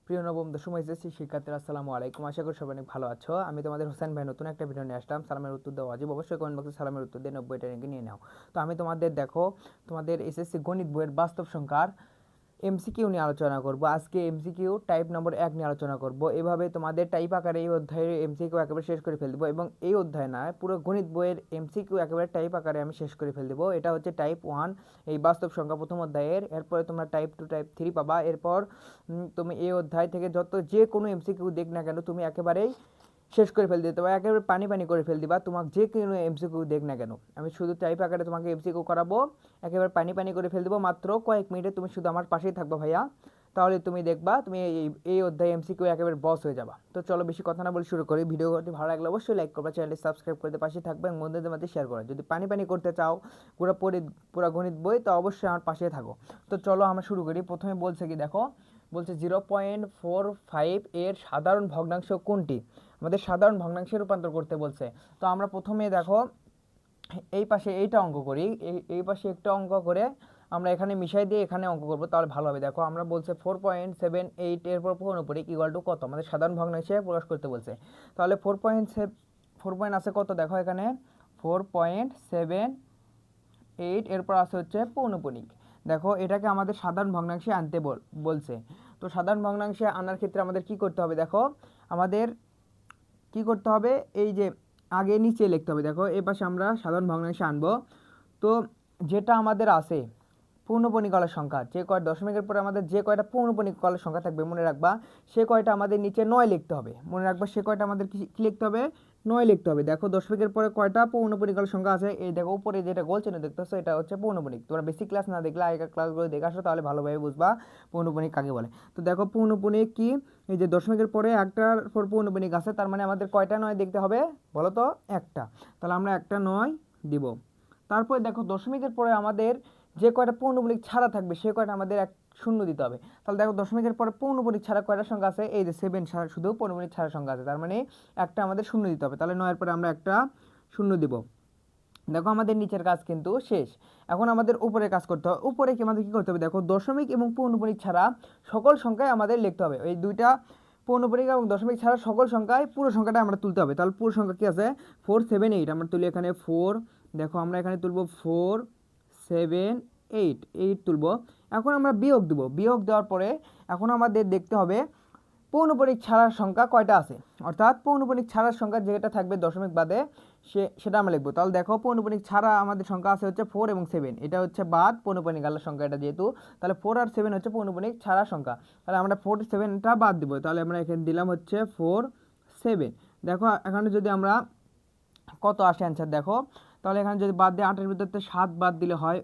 প্রিয় নবম দশম এসএসসি শিক্ষার্থীরা আসসালামু আলাইকুম। আশা করি সবাই অনেক ভালো আছো। আমি তোমাদের হোসেন ভাই নতুন একটা ভিডিও নিয়ে আসলাম। সালামের উত্তর দেওয়া অজীব, অবশ্যই কমেন্ট বক্সে সালামের উত্তর দিয়ে 90টা র্যাঙ্কে নিয়ে নাও। তো আমি তোমাদের দেখো তোমাদের এসএসসি গণিত বইয়ের বাস্তব সংখ্যার এমসিকিউ নিয়ে আলোচনা করব। আজকে এমসিকিউ টাইপ নম্বর 1 নিয়ে আলোচনা করব। এভাবে তোমাদের টাইপ আকারে এই অধ্যায়ের এমসিকিউ একেবারে শেষ করে ফেল দেবো, এবং এই অধ্যায় না পুরো গণিত বইয়ের এমসিকিউ একেবারে টাইপ আকারে আমি শেষ করে ফেল দেবো। এটা হচ্ছে টাইপ 1 এই বাস্তব সংখ্যা প্রথম অধ্যায়ের। এরপরে তোমরা টাইপ 2 টাইপ 3 পাবা। এরপর তুমি এই অধ্যায় থেকে যে কোনো এমসিকিউ দেখ না কেন তুমি একেবারেই শেষ করে ফেল দিতে পারো, একেবারে পানি পানি করে ফেল দিবা। তোমাকে যে কোনো এমসিকিউ দেখ না কেন, আমি শুধু টাইপ আকারে তোমাকে এমসিকিউ করাবো, একেবারে পানি পানি করে ফেল দেবো। মাত্র কয়েক মিনিটে তুমি শুধু আমার পাশেই থাকবা ভাইয়া, তাহলে তুমি দেখবা তুমি এই অধ্যায় এমসিকিউ একেবারে বস হয়ে যাবা। তো চলো বেশি কথা না বলে শুরু করি। ভিডিওটি ভালো লাগলে অবশ্যই লাইক করবা, চ্যানেলটি সাবস্ক্রাইব করতে পাশে থাকবে এবং বন্ধুদের মধ্যে শেয়ার করো। যদি পানি পানি করতে চাও পুরো গণিত বই, তো অবশ্যই আমার পাশে থাকো। তো চলো আমরা শুরু করি। প্রথমে বলছে কি দেখো, বলছে 0.45 এর সাধারণ ভগ্নাংশ কোনটি? আমাদের সাধারণ ভগ্নাংশে রূপান্তর করতে বলছে। তো আমরা প্রথমে দেখো এই পাশে এইটা অঙ্ক করি, এই পাশে একটা অঙ্ক করে আমরা এখানে মিশাই দিয়ে এখানে অঙ্ক করবো, তাহলে ভালো হবে। দেখো আমরা বলছে 4.78 এর পর পৌনপুরিক ইকুয়াল টু কত? আমাদের সাধারণ ভগ্নাংশে প্রকাশ করতে বলছে। তাহলে 4 পয়েন্ট আছে কত? দেখো এখানে 4.78 এরপর আছে হচ্ছে পৌনপুনিক। দেখো এটাকে আমাদের সাধারণ ভগ্নাংশে আনতে বলছে। তো সাধারণ ভগ্নাংশে আনার ক্ষেত্রে আমাদের কি করতে হবে? দেখো আমাদের কি করতে হবে, এই যে আগে নিচে লিখতে হবে। দেখো এই পাশে আমরা সাধারণ ভগ্নাংশে আনবো। তো যেটা আমাদের আছে পূর্ণপণিকলের সংখ্যা, যে কয়টা দশমিকের পরে আমাদের যে কয়টা পূর্ণপণিকলের সংখ্যা থাকবে মনে রাখবা, সে কয়টা আমাদের নিচে 9 লিখতে হবে। মনে রাখবা সে কয়টা আমাদের কি লিখতে হবে? 9 লিখতে হবে। দেখো দশমিকের পরে কয়টা পূর্ণপণিকলের সংখ্যা আছে? এই দেখো উপরে যেটা গোল চিহ্ন দেখতেছো, এটা হচ্ছে পূর্ণপণিক। তোমরা বেসিক ক্লাস না দেখলে আগেকার ক্লাসগুলো দেখে আসো, তাহলে ভালোভাবে বুঝবা পূর্ণপণিক কাকে বলে। তো দেখো পূর্ণপণিক কি, এই যে দশমিকের পরে একটার পর পূর্ণপণিক আছে, তার মানে আমাদের কয়টা 9 দেখতে হবে বলো তো? একটা। তাহলে আমরা একটা 9 দিব। তারপরে দেখো দশমিকের পরে আমাদের যে কয়টা পৌনপুনিক ছাড়া থাকবে সে কয়টা আমাদের এক শূন্য দিতে হবে। তাহলে দেখো দশমিকের পরে পৌনপুনিক ছাড়া কয়টা সংখ্যা আছে? এই যে 7 ছাড়া, শুধু পৌনপুনিক ছাড়া সংখ্যা আছে, তার মানে একটা আমাদের শূন্য দিতে হবে। তাহলে 9 এর পরে আমরা একটা শূন্য দিব। দেখো আমাদের নিচের কাজ কিন্তু শেষ। এখন আমাদের উপরে কাজ করতে হবে। উপরে কি আমাদের কি করতে হবে? দেখো দশমিক এবং পৌনপুনিক ছাড়া সকল সংখ্যায় আমাদের লিখতে হবে। এই দুইটা পৌনপুনিক এবং দশমিক ছাড়া সকল সংখ্যায় পুরো সংখ্যাটা আমরা তুলতে হবে। তাহলে পুরো সংখ্যা কি আছে? 478 আমরা তুলি এখানে 4। দেখো আমরা এখানে তুলব 478 তুলব। এখন আমরা বিয়োগ দেব। বিয়োগ দেওয়ার পরে এখন আমাদের দেখতে হবে পৌনপুনিক ছাড়ার সংখ্যা কয়টা আছে, অর্থাৎ পৌনপুনিক ছাড়ার সংখ্যা যেটা থাকবে দশমিক বাদে সেটা আমরা লিখবো। তাহলে দেখো পৌনপুনিক ছাড়া আমাদের সংখ্যা আছে হচ্ছে 4 এবং 7, এটা হচ্ছে বাদ পৌনপুনিক আলার সংখ্যা এটা যেহেতু, তাহলে 4 আর 7 হচ্ছে পৌনপুনিক ছাড়া সংখ্যা। তাহলে আমরা 47টা বাদ দিব। তাহলে আমরা এখানে দিলাম হচ্ছে 47। দেখো এখানে যদি আমরা কত আসে অ্যান্সার দেখো, তাহলে এখানে যদি বাদ দিয়ে 8-এর ভিতরে 7 বাদ দিলে হয়,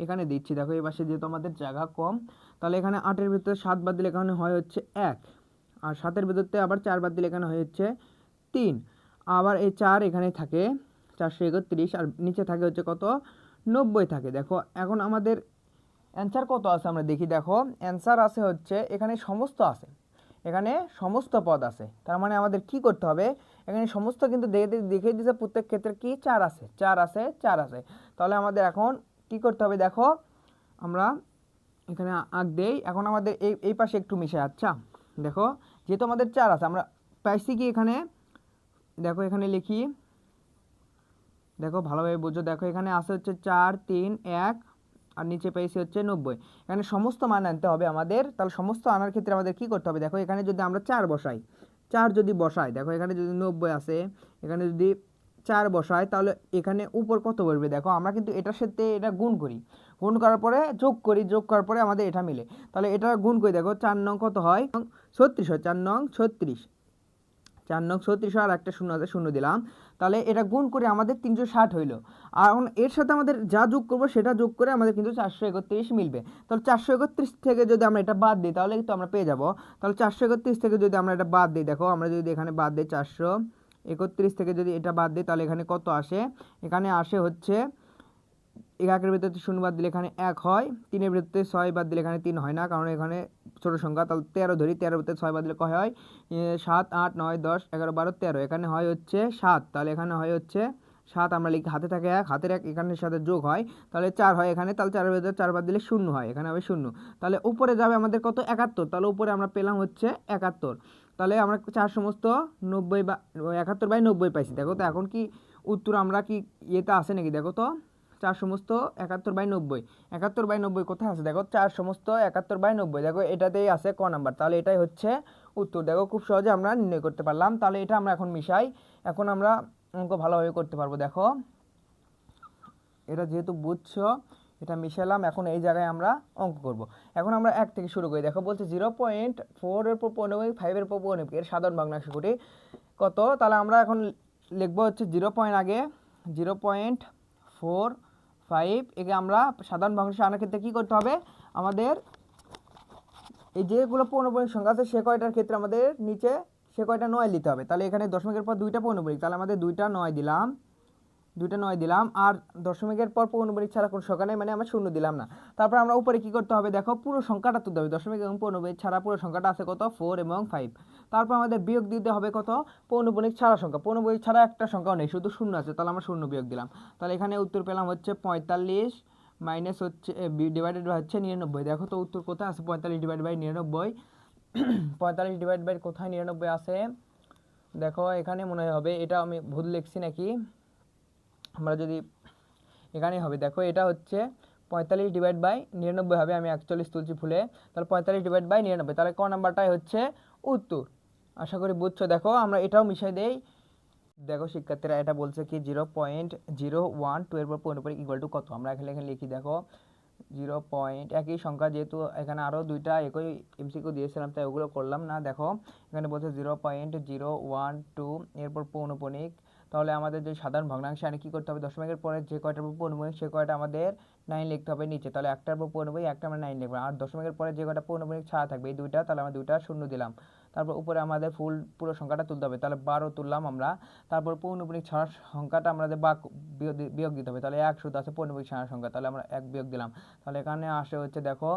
এখানে দিচ্ছি দেখো এই পাশে যেহেতু আমাদের জায়গা কম, তাহলে এখানে 8-এর ভিতরে 7 বাদ দিলে এখানে হয় হচ্ছে 1, আর 7-এর ভিতরতে আবার 4 বাদ দিলে এখানে হয়ে হচ্ছে 3, আবার এই 4 এখানে থাকে 431, আর নিচে থাকে হচ্ছে কত? 90 থাকে। দেখো এখন আমাদের অ্যান্সার কত আছে আমরা দেখি। দেখো অ্যান্সার আছে হচ্ছে এখানে সমস্ত আছে, এখানে সমস্ত পদ আছে। তার মানে আমাদের কি করতে হবে? এখানে সমস্ত কিন্তু দেখে দিয়েছে প্রত্যেক ক্ষেত্রে কি 4 আছে, 4 আছে, 4 আছে। তাহলে আমাদের এখন কি করতে হবে? দেখো আমরা এখানে আঁক দেই। এখন আমাদের এই পাশে একটু মিশে। আচ্ছা দেখো যেহেতু আমাদের 4 আছে, আমরা পাইছি কি এখানে? দেখো এখানে লিখি, দেখো ভালোভাবে বুঝো। দেখো এখানে আছে হচ্ছে 4 3 1, আর নিচে পেয়েছি হচ্ছে 90। এখানে সমস্ত মান আনতে হবে আমাদের। তাহলে সমস্ত আনার ক্ষেত্রে আমাদের কি করতে হবে? দেখো এখানে যদি আমরা 4 বসাই, 4 যদি বসাই, দেখো এখানে যদি 90 আছে, এখানে যদি 4 বসাই, তাহলে এখানে উপর কত বসবে? দেখো আমরা কিন্তু এটার সাথে এটা গুণ করি, গুণ করার পরে যোগ করি, যোগ করার পরে আমাদের এটা মিলে। তাহলে এটা গুণ করি, দেখো 4 নং কত হয়? 36 হয়। 4 নং 36, 4 নং 36, আর একটা শূন্য আছে, শূন্য দিলাম। তাহলে এটা গুণ করে আমাদের 360 হইলো। আর এখন এর সাথে আমাদের যা যোগ করবো সেটা যোগ করে আমাদের কিন্তু 431 মিলবে। তাহলে 431 থেকে যদি আমরা এটা বাদ দিই তাহলে কিন্তু আমরা পেয়ে যাব। তাহলে 431 থেকে যদি আমরা এটা বাদ দিই, দেখো আমরা যদি এখানে বাদ দিই 431 থেকে যদি এটা বাদ দিই, তাহলে এখানে কত আসে? এখানে আসে হচ্ছে 1-এর ভিতরে 0 বাদ দিলে এখানে 1 হয়, 3-এর ভিতরে 6 বাদ দিলে এখানে 3 হয় না, কারণ এখানে ছোট সংখ্যা। তাহলে 13 ধরি, 13-এর ভিতরে 6 বাদ দিলে কয় হয়? 7 8 9 10 11 12 13, এখানে হয় হচ্ছে 7, তাহলে এখানে হয় হচ্ছে 7 আমরা লিখি, হাতে থাকে 1, হাতের 1 এখানের সাথে যোগ হয় তাহলে 4 হয় এখানে, তাহলে 4 ভিতরে 4 বাদ দিলে 0 হয়, এখানে হবে 0। তাহলে উপরে যাবে আমাদের কত 71, তাহলে উপরে আমরা পেলাম হচ্ছে 71। তাহলে আমরা 4 সমস্ত 90 বা 71/90 পাইছি। দেখো তো এখন কি উত্তর আমরা কি ইয়েতে আছে নাকি, দেখো তো 4 সমস্ত 71/90, 71/90 কোথায় আছে দেখো, 4 সমস্ত 71/90 দেখো এটাতেই আছে ক নাম্বার। তাহলে এটাই হচ্ছে উত্তর। দেখো খুব সহজে আমরা নির্ণয় করতে পারলাম। তাহলে এটা আমরা এখন মিশাই, এখন আমরা অঙ্ক ভালোভাবে করতে পারবো। দেখো এটা যেহেতু বুঝছো, এটা মিশালাম, এখন এই জায়গায় আমরা অঙ্ক করব। এখন আমরা 1 থেকে শুরু করি। দেখো বলছে 0.4 এর উপর 95, 5 এর উপর 95 এর সাধারণ ভগ্নাংশ কোটি কত। তাহলে আমরা এখন লিখবো হচ্ছে 0 পয়েন্ট আগে 0.45, একে আমরা সাধারণ ভগ্নাংশ আনার ক্ষেত্রে কী করতে হবে, আমাদের এই যেগুলো পৌনঃপুনিক সংখ্যা আছে সে কয়টার ক্ষেত্রে আমাদের নিচে সে কয়টা 9 দিতে হবে। তাহলে এখানে দশমিকের পর 2টা পৌনঃপুনিক, তাহলে আমাদের 2টা 9 দিলাম, 2টা 9 দিলাম। আর দশমিকের পর পৌনঃপুনিক ছাড়া কোনো সংখ্যা নেই, মানে আমরা 0 দিলাম না। তারপর আমরা উপরে কি করতে হবে, দেখো পুরো সংখ্যাটা তুলতে হবে। দশমিক এবং পৌনঃপুনিক ছাড়া পুরো সংখ্যাটা আছে কত, 4 এবং 5। তারপর আমাদের বিয়োগ দিতে হবে কত, পৌনঃপুনিক ছাড়া সংখ্যা। পৌনঃপুনিক ছাড়া একটা সংখ্যাও নেই, শুধু 0 আছে, তাহলে আমরা 0 বিয়োগ দিলাম। তাহলে এখানে উত্তর পেলাম হচ্ছে 45 মাইনাস হচ্ছে ডিভাইডেড বাই হচ্ছে 99। দেখো তো উত্তর কোথায় আছে, 45 ডিভাইড বাই 99। 45 ডিভাইড বাই কোথায় 99 আছে, দেখো এখানে মনে হবে, এটা আমি ভুল লিখছি নাকি, আমরা যদি এখানেই হবে, দেখো এটা হচ্ছে 45 ডিভাইড বাই 99 হবে, আমি 41 তুলছি ভুলে। তাহলে 45 ডিভাইড বাই 99, তাহলে ক নাম্বারটাই হচ্ছে উত্তর। আশা করি বুঝছো। দেখো আমরা এটাও মিশাই দেই। দেখো শিক্ষার্থীরা এটা বলছে কি 0.012 এর পর পৌনঃপুনিক ইকুয়াল টু কত, আমরা এখানে লিখি। দেখো 0 পয়েন্ট একই সংখ্যা, যেহেতু এখানে আরও 2টা একই এমসিকিউ দিয়েছিলাম তাই ওগুলো করলাম না। দেখো এখানে বলছে 0.012 এরপর পৌনঃপুনিক, তাহলে আমাদের যে সাধারণ ভগ্নাংশে আনে কী করতে হবে, দশমিকের পরে যে কয়টার উপর পৌনঃপুনিক সে কয়টা আমাদের 9 লিখতে হবে নিচে। তাহলে একটার উপর পৌনঃপুনিক, একটা আমরা 9 লিখবো। আর দশমিকের পরে যে কয়টা পৌনঃপুনিক ছাড়া থাকবে এই 2টা, তাহলে আমরা 2টা 0 দিলাম। তারপর উপরে আমাদের পুরো সংখ্যাটা তুলতে হবে, তাহলে 12 তুললাম আমরা। তারপর পৌনঃপুনিক ছাড়ার সংখ্যাটা আমাদের বিয়োগ দিতে হবে, তাহলে 1 শুধু আছে পৌনঃপুনিক ছাড়ার সংখ্যা, তাহলে আমরা 1 বিয়োগ দিলাম। তাহলে এখানে আসে হচ্ছে, দেখো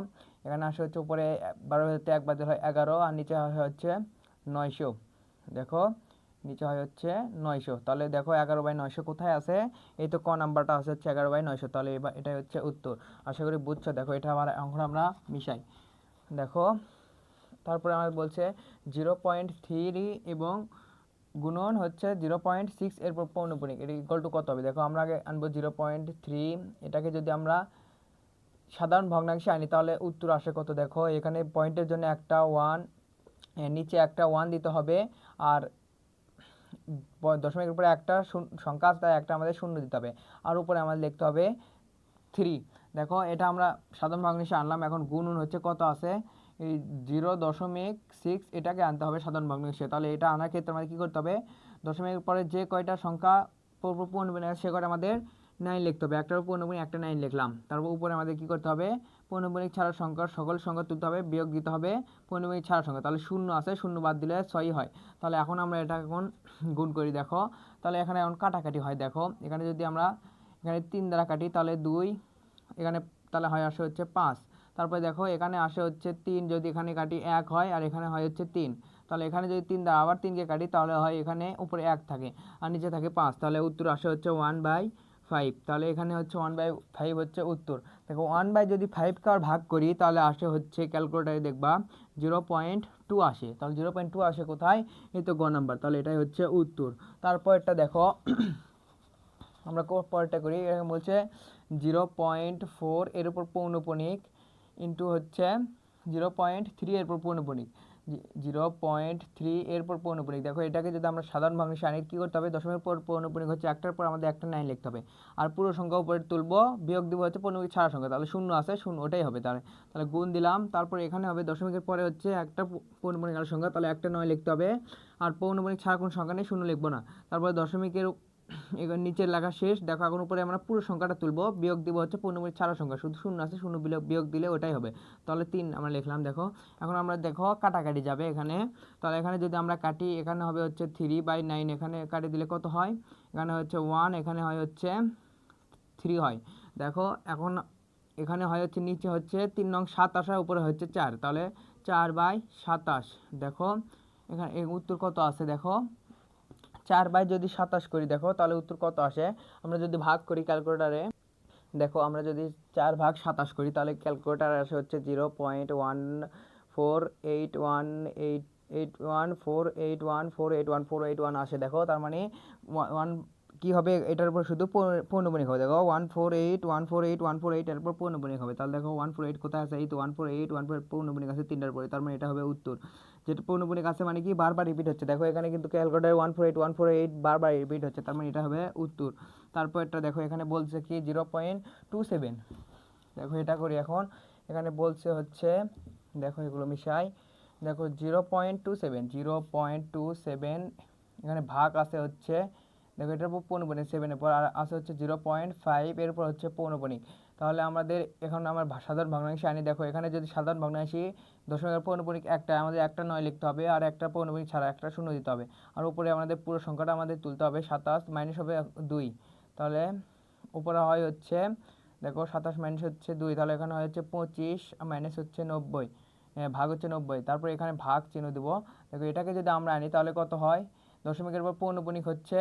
এখানে আসে হচ্ছে উপরে 12 হতে 1 বাদ হয় 11, আর নিচে হয় হচ্ছে 900। দেখো নিচে হয় হচ্ছে 900। তাহলে দেখো 11/900 কোথায় আছে, এই তো ক নাম্বারটা আছে হচ্ছে 11/900। তাহলে এবার এটাই হচ্ছে উত্তর। আশা করি বুঝছো। দেখো এটা আবার এখন আমরা মিশাই। দেখো তারপরে আমাদের বলছে 0.3 এবং গুণন হচ্ছে 0.6 এরপর পৌনঃপুনিক, এটা ইকুয়াল টু কত হবে। দেখো আমরা আগে আনবো 0.3, এটাকে যদি আমরা সাধারণ ভগ্নাংশে আনি তাহলে উত্তর আসে কত। দেখো এখানে পয়েন্টের জন্য একটা 1, নিচে একটা 1 দিতে হবে, আর দশমিকের উপরে একটা সংখ্যা আছে তাই একটা আমাদের 0 দিতে হবে, আর উপরে আমাদের লিখতে হবে 3। দেখো এটা আমরা সাধারণ ভগ্নাংশে আনলাম, এখন গুণন হচ্ছে কত আছে, এই 0.6 এটাকে আনতে হবে সাধারণ ভগ্নাংশে। তাহলে এটা আনার ক্ষেত্রে আমাদের কী করতে হবে, দশমিকের পরে যে কয়টা সংখ্যা পৌনঃপুনিক আছে সে কয়টা আমাদের 9 লিখতে হবে। একটার পৌনঃপুনিক একটা 9 লিখলাম। তারপর উপরে আমাদের কী করতে হবে, পৌনঃপুনিক ছাড়া সংখ্যার সকল সংখ্যা তুলতে হবে, বিয়োগ দিতে হবে পৌনঃপুনিক ছাড়া সংখ্যা। তাহলে 0 আছে, 0 বাদ দিলে 6 হয়। তাহলে এখন আমরা এটা এখন গুণ করি। দেখো তাহলে এখানে এখন কাটাকাটি হয়। দেখো এখানে যদি আমরা এখানে 3 দ্বারা কাটি তাহলে 2, এখানে তাহলে হয় আসে হচ্ছে 5। তারপরে দেখো এখানে আসে হচ্ছে 3, যদি এখানে কাটি 1 হয়, আর এখানে হয় হচ্ছে 3। তাহলে এখানে যদি 3 দ্বারা আবার 3কে কাটি তাহলে হয় এখানে উপরে 1 থাকে আর নিচে থাকে 5। তাহলে উত্তর আসে হচ্ছে 1/5। তাহলে এখানে হচ্ছে 1/5 হচ্ছে উত্তর। দেখো 1 যদি 5 কে ভাগ করি তাহলে আসে হচ্ছে, ক্যালকুলেটারে দেখবা 0.2 আসে। তাহলে 0.2 আসে কোথায়, এই তো গ নাম্বার। তাহলে এটাই হচ্ছে উত্তর। তারপরটা দেখো আমরা পরেরটা করি। এরকম বলছে 0.4 এর উপর পৌনঃপুনিক ইন্টু হচ্ছে 0.3 এর উপর পৌনঃপুনিক, 0.3 এর উপর পৌনঃপুনিক। দেখো এটাকে যদি আমরা সাধারণ ভগ্নাংশে আনি কী করতে হবে, দশমিকের পর পৌনঃপুনিক হচ্ছে একটার পর আমাদের একটা 9 লিখতে হবে, আর পুরো সংখ্যা উপরে তুলবো, বিয়োগ দিব হচ্ছে পৌনঃপুনিক ছাড়া সংখ্যা। তাহলে 0 আছে, 0 ওটাই হবে। তাহলে গুণ দিলাম। তারপর এখানে হবে দশমিকের পরে হচ্ছে একটা পৌনঃপুনিক সংখ্যা, তাহলে একটা 9 লিখতে হবে, আর পৌনঃপুনিক ছাড়া কোনো সংখ্যা নেই, 0 লিখবো না। তারপরে দশমিকের এবার নিচের লেখা শেষ। দেখো এখন উপরে আমরা পুরো সংখ্যাটা তুলবো, বিয়োগ দিব হচ্ছে পৌনঃপুনিক ছাড়া সংখ্যা, শুধু 0 আছে, 0 বিয়োগ দিলে ওটাই হবে। তাহলে 3 আমরা লিখলাম। দেখো এখন আমরা দেখো কাটাকাটি যাবে এখানে। তাহলে এখানে যদি আমরা কাটি, এখানে হবে হচ্ছে 3/9, এখানে কাটি দিলে কত হয়, এখানে হচ্ছে 1, এখানে হয় হচ্ছে 3 হয়। দেখো এখন এখানে হয় হচ্ছে নিচে হচ্ছে 3 নং 27 হয়, উপরে হচ্ছে 4, তাহলে 4/27। দেখো এখানে উত্তর কত আছে, দেখো 4/27 করি দেখো তাহলে উত্তর কত আসে। আমরা যদি ভাগ করি ক্যালকুলেটারে, দেখো আমরা যদি 4/27 করি তাহলে ক্যালকুলেটারে আসে হচ্ছে 0.1481481481481481 আসে। দেখো তার মানে ওয়ান কি হবে, এটার উপর শুধু পৌনঃপুনিক হবে। দেখো 148 এর উপর পৌনঃপুনিক হবে। তাহলে দেখো 148 কোথায় আছে, এই তো 148 পৌনঃপুনিক আছে 3টার পরে, তার মানে এটা হবে উত্তর। যেটা পৌনঃপুনিক আছে মানে কি বারবার রিপিট হচ্ছে, দেখো এখানে কিন্তু ক্যালকুলেটারে 148 বারবার রিপিট হচ্ছে, তার মানে এটা হবে উত্তর। তারপর এটা দেখো এখানে বলছে কি 0.27, দেখো এটা করি এখন। এখানে বলছে হচ্ছে, দেখো এগুলো মিশাই, দেখো 0.27 এখানে ভাগ আছে হচ্ছে, দেখো এটার উপর পৌনঃপুনিক 7-এর পর, আর আছে হচ্ছে 0.5 এর উপর হচ্ছে পৌনঃপুনিক। তাহলে আমাদের এখন আমার সাধারণ ভগ্নাংশে আনি, দেখো এখানে যদি সাধারণ ভগ্নাংশে দশমিকের পৌনঃপুনিক একটা, আমাদের একটা 9 লিখতে হবে, আর একটা পৌনঃপুনিক ছাড়া একটা শূন্য দিতে হবে, আর উপরে আমাদের পুরো সংখ্যাটা আমাদের তুলতে হবে। 27 মাইনাস হবে 2, তাহলে উপরে হয় হচ্ছে, দেখো 27 মাইনাস হচ্ছে 2, তাহলে এখানে হয় হচ্ছে 25 মাইনাস হচ্ছে 90, ভাগ হচ্ছে 90, তারপর এখানে ভাগ চিহ্ন দেবো। দেখো এটাকে যদি আমরা আনি তাহলে কত হয়, দশমিকের পর পৌনঃপুনিক হচ্ছে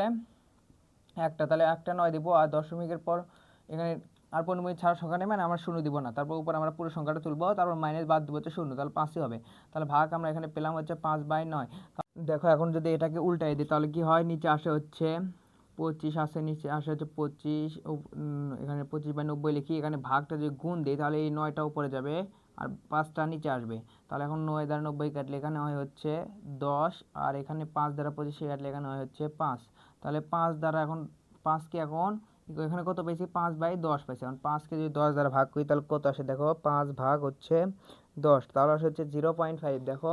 একটা, তাহলে একটা 9 দিব, আর দশমিকের পর এখানে আর পৌনঃপুনিক ছাড়া সংখ্যা নেই মানে আমরা শূন্য দিব না, তারপর উপর আমরা পুরো সংখ্যাটা তুলবো, তারপর মাইনাস বাদ দেবো হচ্ছে 0, তাহলে 5ই হবে। তাহলে ভাগ আমরা এখানে পেলাম হচ্ছে 5/9। দেখো এখন যদি এটাকে উল্টাই দিই তাহলে কি হয়, নিচে আসে হচ্ছে 25 আসে, নিচে আসে হচ্ছে 25, এখানে 25/90 লিখি, এখানে ভাগটা যদি গুণ দিই তাহলে এই 9টা উপরে যাবে আর 5টা নিচে আসবে। তাহলে এখন 9 দ্বারা 90 কাটলে এখানে হয় হচ্ছে 10, আর এখানে 5 দ্বারা 25 কাটলে এখানে হয় হচ্ছে 5। তাহলে 5 দ্বারা এখন 5কে এখন এখানে কত পেয়েছি, 5/10 পাইছি। এখন 5কে যদি 10 দ্বারা ভাগ করি তাহলে কত আসে, দেখো 5 ভাগ হচ্ছে 10, তাহলে আসে হচ্ছে 0.5, দেখো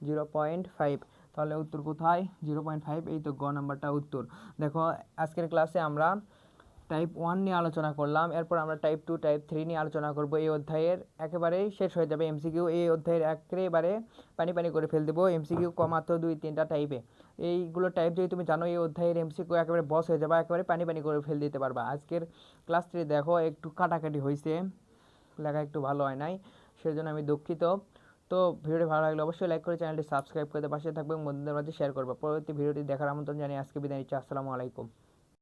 0.5। তাহলে উত্তর কোথায়, 0.5, এই তো গ নাম্বারটা উত্তর। দেখো আজকের ক্লাসে আমরা টাইপ 1 নিয়ে আলোচনা করলাম, এরপর আমরা টাইপ 2 টাইপ 3 নিয়ে আলোচনা করব। এই অধ্যায়ের একেবারেই শেষ হয়ে যাবে এমসিকিউ, এই অধ্যায়ের একেবারে পানি পানি করে ফেল দেবো এমসিকিউ মাত্র 2-3টা টাইপে। এইগুলো টাইপ যদি তুমি জানো এই অধ্যায়ের এমসিকিউ একেবারে বস হয়ে যাবে, একেবারে পানি পানি করে ফেল দিতে পারবা। আজকের ক্লাস 3 দেখো একটু কাটাকাটি হয়েছে, লেখা একটু ভালো হয় নাই, সেজন্য আমি দুঃখিত। তো ভিডিওটি ভালো লাগলে অবশ্যই লাইক করে চ্যানেলটি সাবস্ক্রাইব করে পাশে থাকবে এবং বন্ধুদের মাঝে শেয়ার করবে। পরবর্তী ভিডিওটি দেখার আমন্ত্রণ জানিয়ে আজকে বিদায় নিচ্ছি। আসসালামু আলাইকুম।